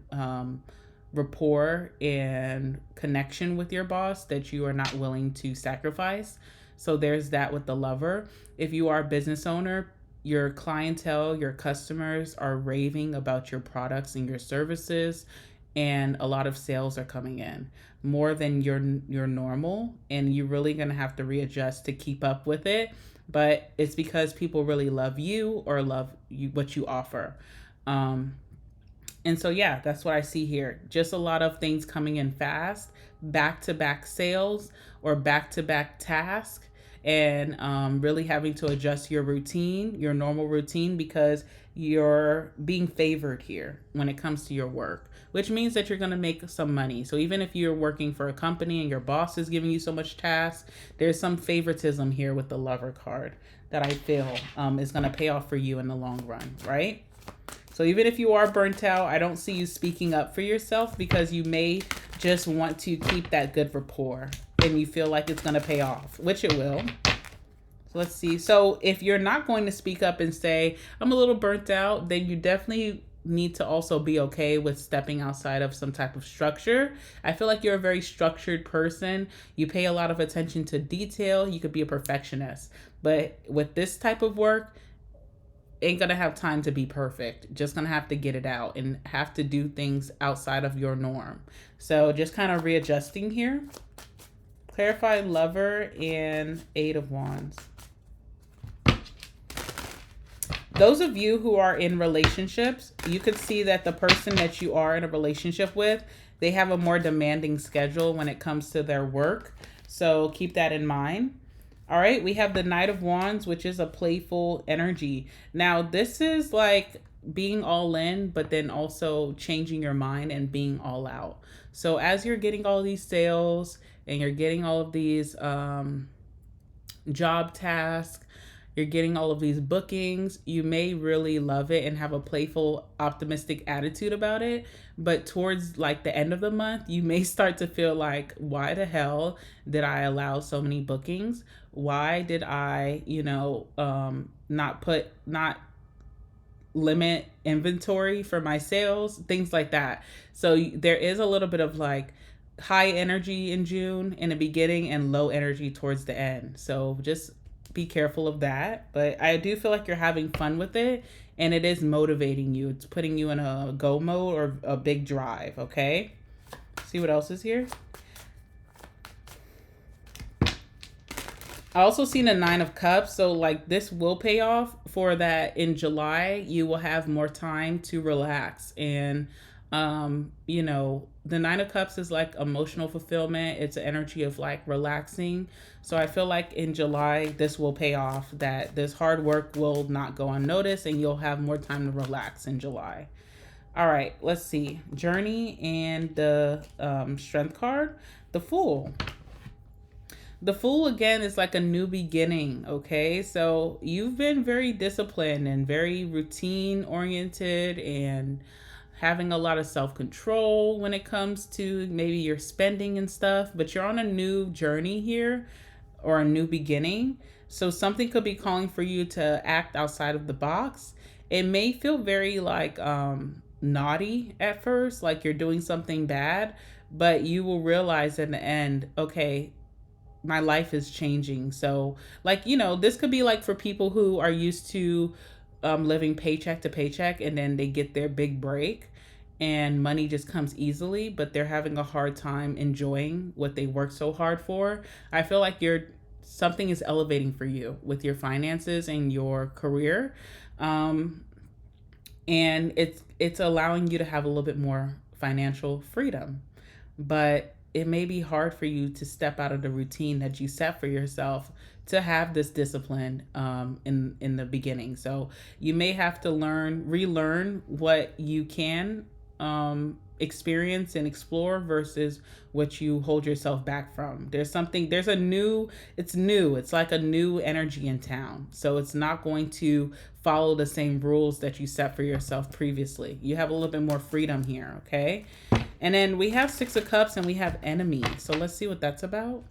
rapport and connection with your boss that you are not willing to sacrifice. So there's that with the lover. If you are a business owner, your clientele, your customers are raving about your products and your services, and a lot of sales are coming in more than your normal, and you're really going to have to readjust to keep up with it, but it's because people really love you or love you what you offer. And so, yeah, that's what I see here. Just a lot of things coming in fast, back to back sales or back to back tasks, and really having to adjust your routine, your normal routine, because you're being favored here when it comes to your work, which means that you're going to make some money. So even if you're working for a company and your boss is giving you so much tasks, there's some favoritism here with the lover card that I feel is going to pay off for you in the long run, right? So even if you are burnt out, I don't see you speaking up for yourself because you may just want to keep that good rapport and you feel like it's going to pay off, which it will. So let's see. So if you're not going to speak up and say, I'm a little burnt out, then you definitely need to also be okay with stepping outside of some type of structure. I feel like you're a very structured person. You pay a lot of attention to detail. You could be a perfectionist. But with this type of work, ain't gonna have time to be perfect. Just gonna have to get it out and have to do things outside of your norm. So just kind of readjusting here. Clarify lover and Eight of Wands. Those of you who are in relationships, you could see that the person that you are in a relationship with, they have a more demanding schedule when it comes to their work. So keep that in mind. All right, we have the Knight of Wands, which is a playful energy. Now, this is like being all in, but then also changing your mind and being all out. So as you're getting all these sales and you're getting all of these job tasks, you're getting all of these bookings, you may really love it and have a playful, optimistic attitude about it. But towards like the end of the month, you may start to feel like, why the hell did I allow so many bookings? Why did I, not limit inventory for my sales, things like that. So there is a little bit of like high energy in June in the beginning and low energy towards the end. So just be careful of that. But I do feel like you're having fun with it and it is motivating you. It's putting you in a go mode or a big drive, okay? See what else is here? I also seen a Nine of Cups, so like this will pay off for that in July. You will have more time to relax, and the Nine of Cups is like emotional fulfillment. It's an energy of like relaxing. So I feel like in July this will pay off. That this hard work will not go unnoticed, and you'll have more time to relax in July. All right, let's see. Journey and the Strength card, the Fool. The Fool again is like a new beginning, okay? So you've been very disciplined and very routine oriented and having a lot of self-control when it comes to maybe your spending and stuff, but you're on a new journey here or a new beginning. So something could be calling for you to act outside of the box. It may feel very like naughty at first, like you're doing something bad, but you will realize in the end, okay, my life is changing. So like, this could be like for people who are used to living paycheck to paycheck, and then they get their big break and money just comes easily, but they're having a hard time enjoying what they worked so hard for. I feel like you're something is elevating for you with your finances and your career. Um, and it's allowing you to have a little bit more financial freedom, but it may be hard for you to step out of the routine that you set for yourself to have this discipline in the beginning. So you may have to relearn what you can experience and explore versus what you hold yourself back from. It's new. It's like a new energy in town. So it's not going to follow the same rules that you set for yourself previously. You have a little bit more freedom here, okay? And then we have Six of Cups and we have Enemy. So let's see what that's about.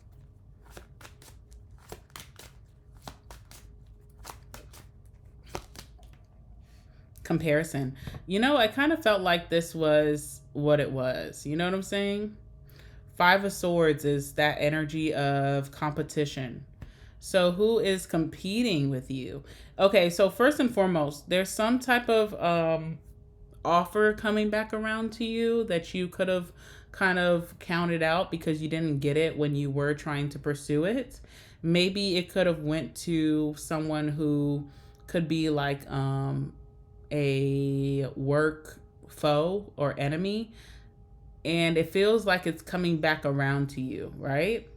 Comparison. I kind of felt like this was what it was. You know what I'm saying? Five of Swords is that energy of competition. So who is competing with you? Okay, so first and foremost, there's some type of offer coming back around to you that you could have kind of counted out because you didn't get it when you were trying to pursue it. Maybe it could have went to someone who could be like a work foe or enemy, and it feels like it's coming back around to you, right?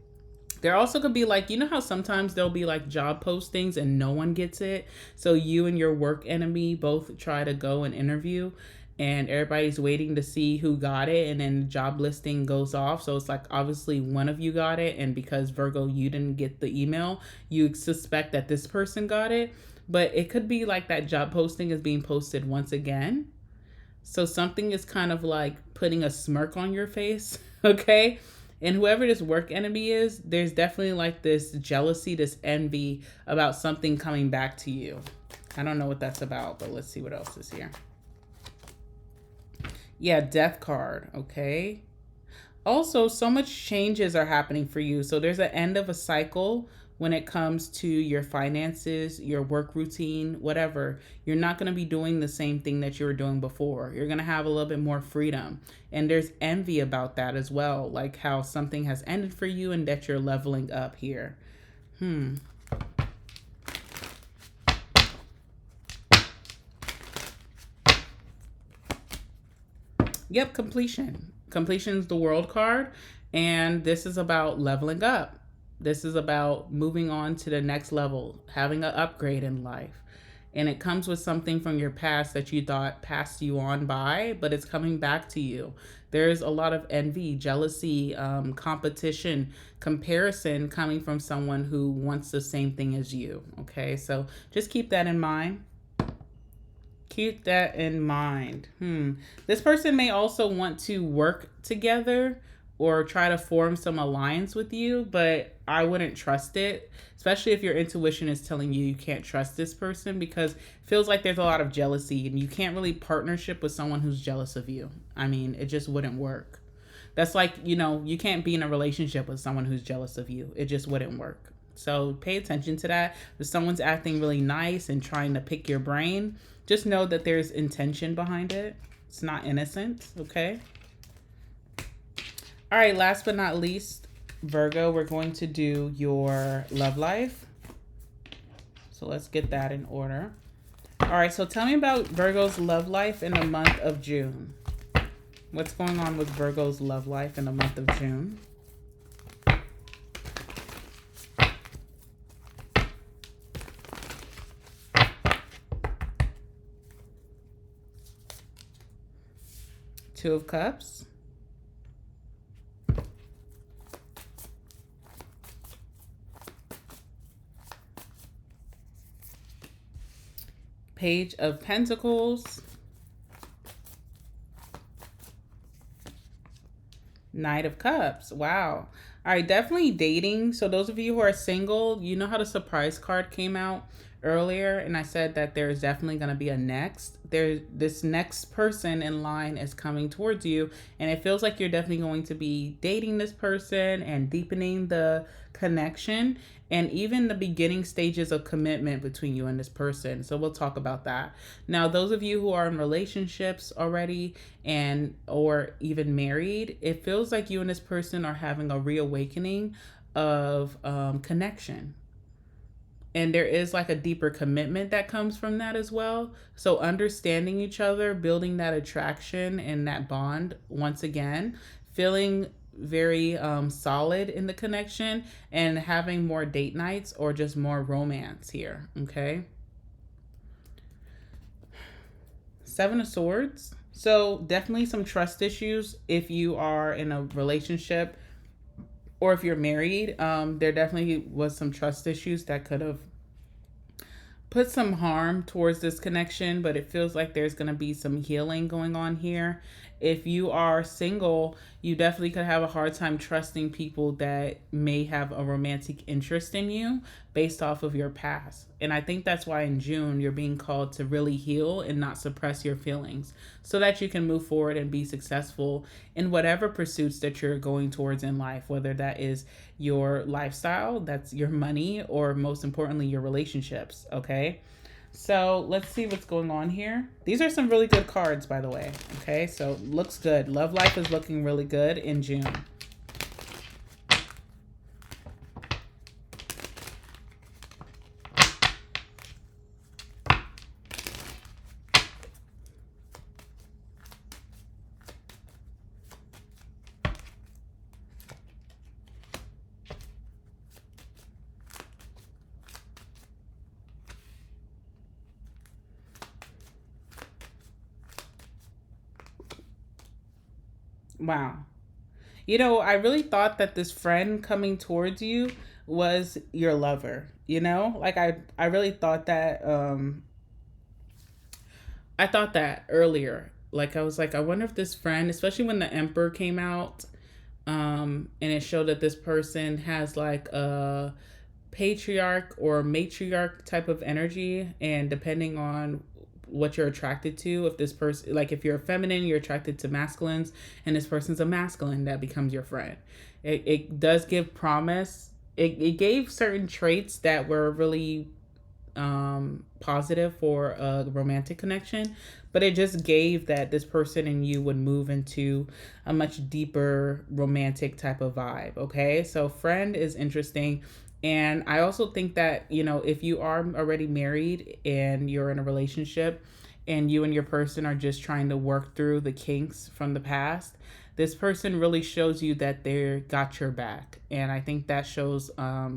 There also could be like, how sometimes there'll be like job postings and no one gets it. So you and your work enemy both try to go and interview and everybody's waiting to see who got it, and then the job listing goes off. So it's like obviously one of you got it, and because Virgo, you didn't get the email, you suspect that this person got it. But it could be like that job posting is being posted once again. So something is kind of like putting a smirk on your face, okay? And whoever this work enemy is, there's definitely like this jealousy, this envy about something coming back to you. I don't know what that's about, but let's see what else is here. Yeah, Death card, okay? Also, so much changes are happening for you. So there's an end of a cycle when it comes to your finances, your work routine, whatever. You're not going to be doing the same thing that you were doing before. You're going to have a little bit more freedom. And there's envy about that as well, like how something has ended for you and that you're leveling up here. Yep, completion. Completion is the World card, and this is about leveling up. This is about moving on to the next level, having an upgrade in life. And it comes with something from your past that you thought passed you on by, but it's coming back to you. There's a lot of envy, jealousy, competition, comparison coming from someone who wants the same thing as you. Okay, so just keep that in mind. Keep that in mind. This person may also want to work together or try to form some alliance with you, but I wouldn't trust it, especially if your intuition is telling you you can't trust this person, because it feels like there's a lot of jealousy and you can't really partnership with someone who's jealous of you. I mean, it just wouldn't work. That's like, you can't be in a relationship with someone who's jealous of you. It just wouldn't work. So pay attention to that. If someone's acting really nice and trying to pick your brain, just know that there's intention behind it. It's not innocent, okay? All right, last but not least, Virgo, we're going to do your love life. So let's get that in order. All right, so tell me about Virgo's love life in the month of June. What's going on with Virgo's love life in the month of June? Two of Cups. Page of Pentacles. Knight of Cups. Wow. All right, definitely dating. So those of you who are single, you know how the surprise card came out earlier, and I said that there's definitely going to be a next. This next person in line is coming towards you, and it feels like you're definitely going to be dating this person and deepening the connection and even the beginning stages of commitment between you and this person. So we'll talk about that. Now, those of you who are in relationships already and or even married, it feels like you and this person are having a reawakening of connection. And there is like a deeper commitment that comes from that as well. So understanding each other, building that attraction and that bond once again, feeling very solid in the connection, and having more date nights or just more romance here. Okay. Seven of Swords. So definitely some trust issues if you are in a relationship or if you're married. There definitely was some trust issues that could have put some harm towards this connection, but it feels like there's going to be some healing going on here. If you are single, you definitely could have a hard time trusting people that may have a romantic interest in you based off of your past. And I think that's why in June you're being called to really heal and not suppress your feelings so that you can move forward and be successful in whatever pursuits that you're going towards in life, whether that is your lifestyle, that's your money, or most importantly, your relationships. Okay. So let's see what's going on here. These are some really good cards, by the way. Okay, so looks good. Love life is looking really good in June. Wow. You know, I really thought that this friend coming towards you was your lover. You know, like I really thought that. I thought that earlier. Like I was like, I wonder if this friend, especially when the Emperor came out, and it showed that this person has like a patriarch or matriarch type of energy, and depending on what you're attracted to, if this person, like if you're a feminine, you're attracted to masculines, and this person's a masculine, that becomes your friend. It does give promise. It gave certain traits that were really positive for a romantic connection, but it just gave that this person and you would move into a much deeper romantic type of vibe. Okay, so friend is interesting. And I also think that, you know, if you are already married and you're in a relationship and you and your person are just trying to work through the kinks from the past, this person really shows you that they're got your back. And I think that shows, I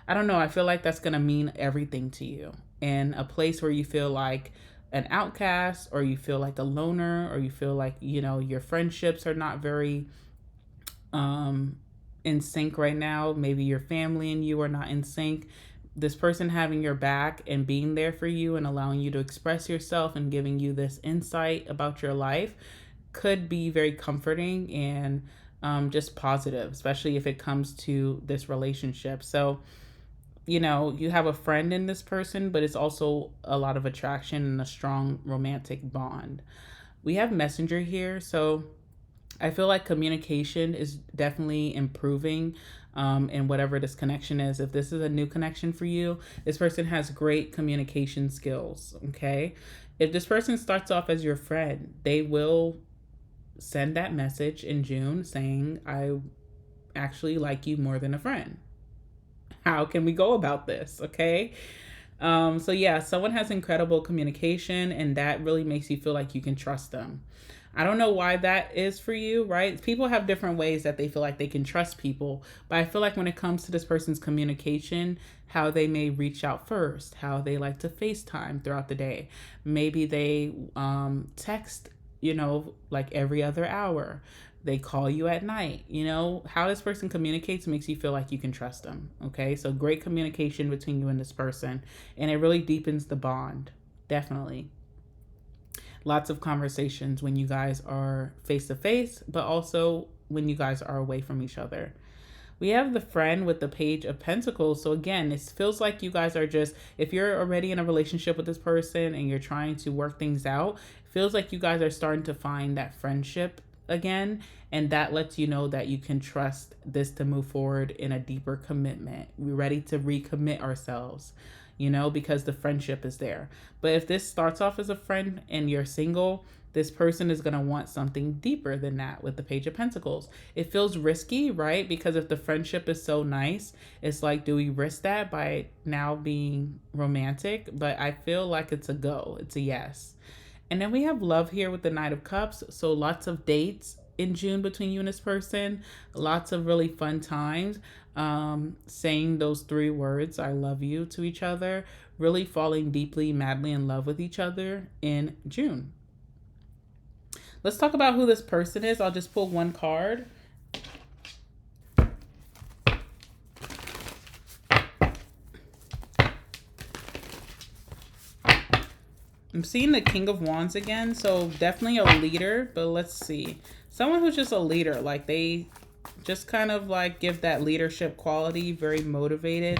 don't know, I feel like that's going to mean everything to you. In a place where you feel like an outcast, or you feel like a loner, or you feel like, you know, your friendships are not very in sync right now. Maybe your family and you are not in sync. This person having your back and being there for you and allowing you to express yourself and giving you this insight about your life could be very comforting and just positive, especially if it comes to this relationship. So, you know, you have a friend in this person, but it's also a lot of attraction and a strong romantic bond. We have messenger here, so I feel like communication is definitely improving in whatever this connection is. If this is a new connection for you, this person has great communication skills. Okay. If this person starts off as your friend, they will send that message in June saying, I actually like you more than a friend. How can we go about this? Okay. So yeah, someone has incredible communication, and that really makes you feel like you can trust them. I don't know why that is for you, right? People have different ways that they feel like they can trust people, but I feel like when it comes to this person's communication, how they may reach out first, how they like to FaceTime throughout the day. Maybe they text, you know, like every other hour. They call you at night. You know, how this person communicates makes you feel like you can trust them. Okay, so great communication between you and this person, and it really deepens the bond. Definitely. Lots of conversations when you guys are face to face, but also when you guys are away from each other. We have the friend with the Page of Pentacles. So again, it feels like you guys are just, if you're already in a relationship with this person and you're trying to work things out, it feels like you guys are starting to find that friendship again. And that lets you know that you can trust this to move forward in a deeper commitment. We're ready to recommit ourselves, because the friendship is there. But if this starts off as a friend and you're single, this person is going to want something deeper than that with the Page of Pentacles. It feels risky, right? Because if the friendship is so nice, it's like, do we risk that by now being romantic? But I feel like it's a go. It's a yes. And then we have love here with the Knight of Cups. So lots of dates in June between you and this person. Lots of really fun times. Saying those 3 words, I love you, to each other. Really falling deeply, madly in love with each other in June. Let's talk about who this person is. I'll just pull one card. I'm seeing the King of Wands again, so definitely a leader, but let's see. Someone who's just a leader, like they just kind of like give that leadership quality, very motivated.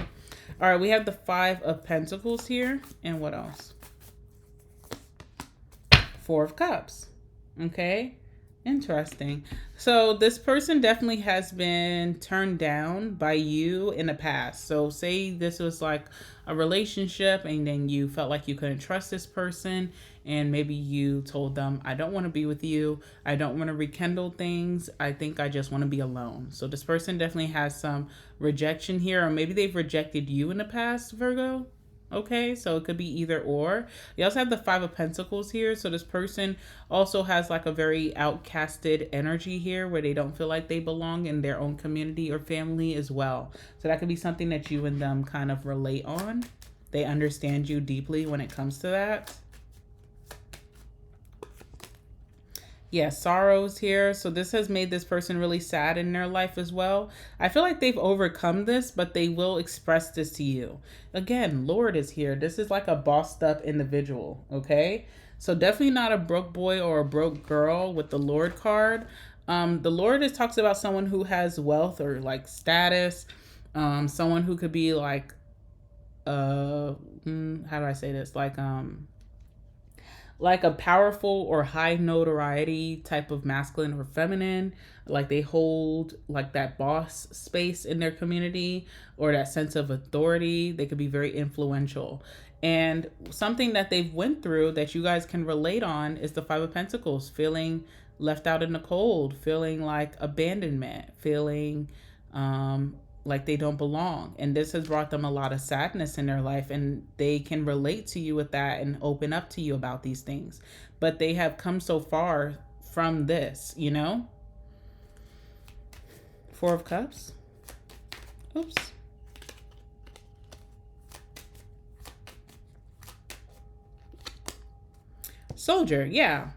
All right, we have the 5 of Pentacles here, and what else? 4 of Cups. Okay, interesting. So this person definitely has been turned down by you in the past. So say this was like a relationship and then you felt like you couldn't trust this person, and maybe you told them, I don't want to be with you. I don't want to rekindle things. I think I just want to be alone. So this person definitely has some rejection here, or maybe they've rejected you in the past, Virgo. Okay, so it could be either or. You also have the 5 of Pentacles here. So this person also has like a very outcasted energy here where they don't feel like they belong in their own community or family as well. So that could be something that you and them kind of relate on. They understand you deeply when it comes to that. Yeah, sorrows here. So this has made this person really sad in their life as well. I feel like they've overcome this, but they will express this to you. Again, Lord is here. This is like a bossed up individual, okay? So definitely not a broke boy or a broke girl with the Lord card. The Lord talks about someone who has wealth or like status. Someone who could be like, how do I say this? Like a powerful or high notoriety type of masculine or feminine, like they hold like that boss space in their community or that sense of authority. They could be very influential. And something that they've went through that you guys can relate on is the 5 of Pentacles, feeling left out in the cold, feeling like abandonment, feeling like they don't belong. And this has brought them a lot of sadness in their life, and they can relate to you with that and open up to you about these things. But they have come so far from this, 4 of Cups. Oops. Soldier, yeah.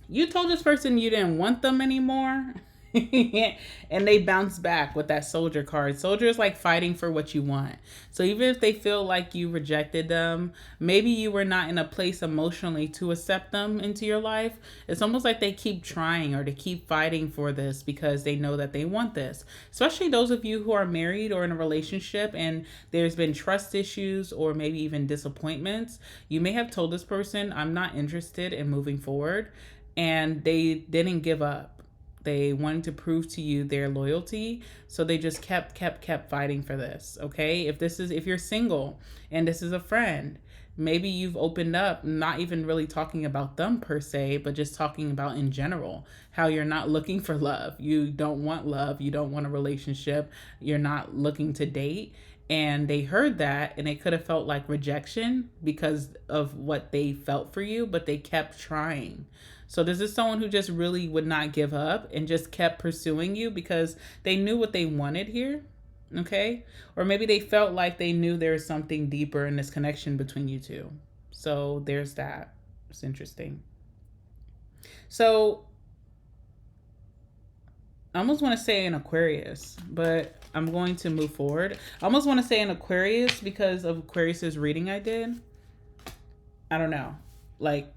You told this person you didn't want them anymore. And they bounce back with that Soldier card. Soldier is like fighting for what you want. So even if they feel like you rejected them, maybe you were not in a place emotionally to accept them into your life, it's almost like they keep trying or they keep fighting for this because they know that they want this. Especially those of you who are married or in a relationship and there's been trust issues or maybe even disappointments. You may have told this person, I'm not interested in moving forward, and they didn't give up. They wanted to prove to you their loyalty. So they just kept fighting for this. Okay. If you're single and this is a friend, maybe you've opened up, not even really talking about them per se, but just talking about in general, how you're not looking for love. You don't want love. You don't want a relationship. You're not looking to date. And they heard that, and it could have felt like rejection because of what they felt for you, but they kept trying. So this is someone who just really would not give up and just kept pursuing you because they knew what they wanted here, okay? Or maybe they felt like they knew there was something deeper in this connection between you two. So there's that. It's interesting. So I almost want to say an Aquarius, but I'm going to move forward. I almost want to say an Aquarius because of Aquarius's reading I did. I don't know. Like,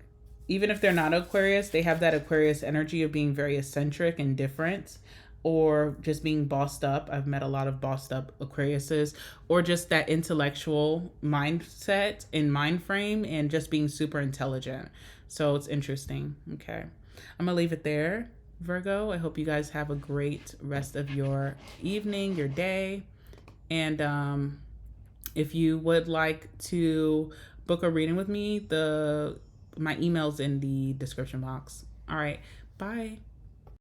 even if they're not Aquarius, they have that Aquarius energy of being very eccentric and different, or just being bossed up. I've met a lot of bossed up Aquariuses, or just that intellectual mindset and mind frame and just being super intelligent. So it's interesting. Okay. I'm going to leave it there. Virgo. I hope you guys have a great rest of your evening, your day. And if you would like to book a reading with me, my email's in the description box. All right. Bye.